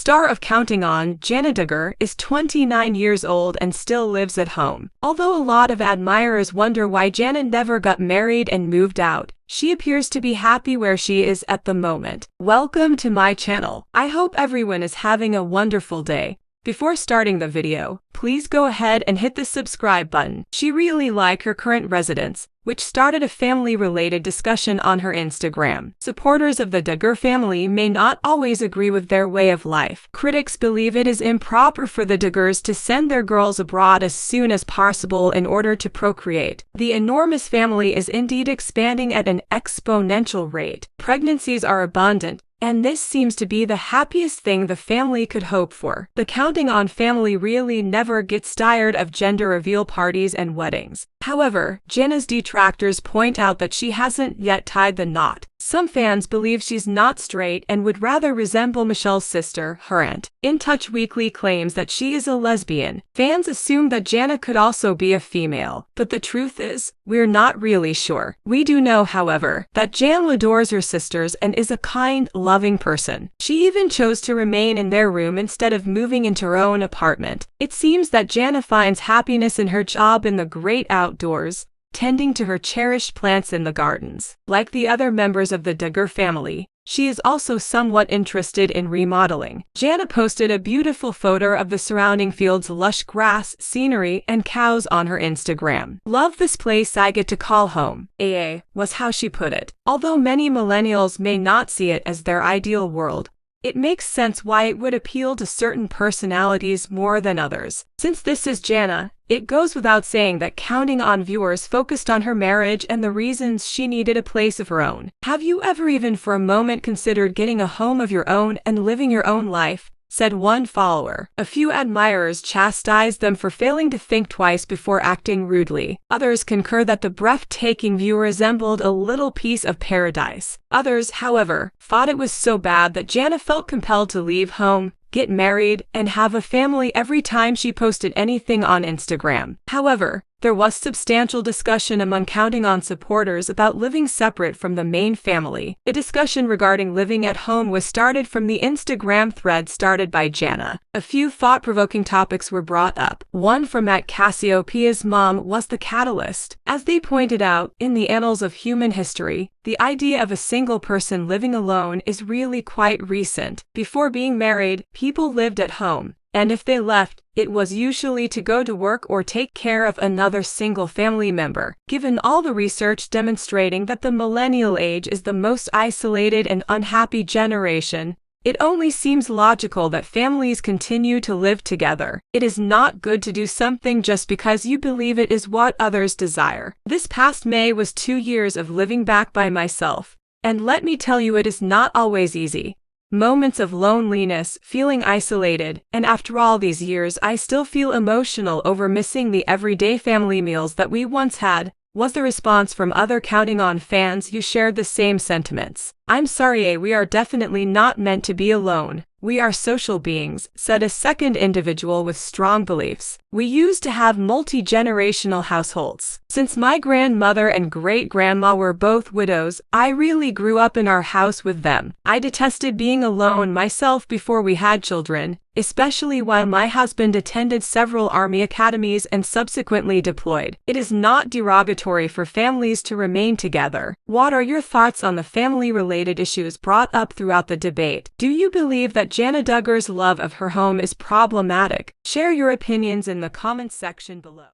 Star of Counting On, Jana Duggar, is 29 years old and still lives at home. Although a lot of admirers wonder why Jana never got married and moved out, she appears to be happy where she is at the moment. Welcome to my channel. I hope everyone is having a wonderful day. Before starting the video, please go ahead and hit the subscribe button. She really likes her current residence, which started a family-related discussion on her Instagram. Supporters of the Duggar family may not always agree with their way of life. Critics believe it is improper for the Duggars to send their girls abroad as soon as possible in order to procreate. The enormous family is indeed expanding at an exponential rate. Pregnancies are abundant, and this seems to be the happiest thing the family could hope for. The Counting On family really never gets tired of gender reveal parties and weddings. However, Jana's detractors point out that she hasn't yet tied the knot. Some fans believe she's not straight and would rather resemble Michelle's sister, her aunt. In Touch Weekly claims that she is a lesbian. Fans assume that Jana could also be a female, but the truth is, we're not really sure. We do know, however, that Jana adores her sisters and is a kind, loving person. She even chose to remain in their room instead of moving into her own apartment. It seems that Jana finds happiness in her job in the great outdoors, tending to her cherished plants in the gardens. Like the other members of the Duggar family, she is also somewhat interested in remodeling. Jana posted a beautiful photo of the surrounding fields, lush grass, scenery, and cows on her Instagram. "Love this place I get to call home," was how she put it. Although many millennials may not see it as their ideal world, it makes sense why it would appeal to certain personalities more than others. Since this is Jana, it goes without saying that Counting On viewers focused on her marriage and the reasons she needed a place of her own. Have you ever even for a moment considered getting a home of your own and living your own life? Said one follower. A few admirers chastised them for failing to think twice before acting rudely. Others concur that the breathtaking view resembled a little piece of paradise. Others, however, thought it was so bad that Jana felt compelled to leave home, get married, and have a family every time she posted anything on Instagram. However, there was substantial discussion among Counting On supporters about living separate from the main family. A discussion regarding living at home was started from the Instagram thread started by Jana. A few thought-provoking topics were brought up. One from @Cassiopeia's mom was the catalyst. As they pointed out, in the annals of human history, the idea of a single person living alone is really quite recent. Before being married, people lived at home, and if they left, it was usually to go to work or take care of another single family member. Given all the research demonstrating that the millennial age is the most isolated and unhappy generation, it only seems logical that families continue to live together. It is not good to do something just because you believe it is what others desire. This past May was 2 years of living back by myself, and let me tell you, it is not always easy. Moments of loneliness, feeling isolated, and after all these years I still feel emotional over missing the everyday family meals that we once had, was the response from other Counting On fans who shared the same sentiments. "I'm sorry, we are definitely not meant to be alone. We are social beings," said a second individual with strong beliefs. "We used to have multi-generational households. Since my grandmother and great-grandma were both widows, I really grew up in our house with them. I detested being alone myself before we had children, especially while my husband attended several army academies and subsequently deployed. It is not derogatory for families to remain together." What are your thoughts on the family-related issues brought up throughout the debate? Do you believe that Jana Duggar's love of her home is problematic? Share your opinions in the comments section below.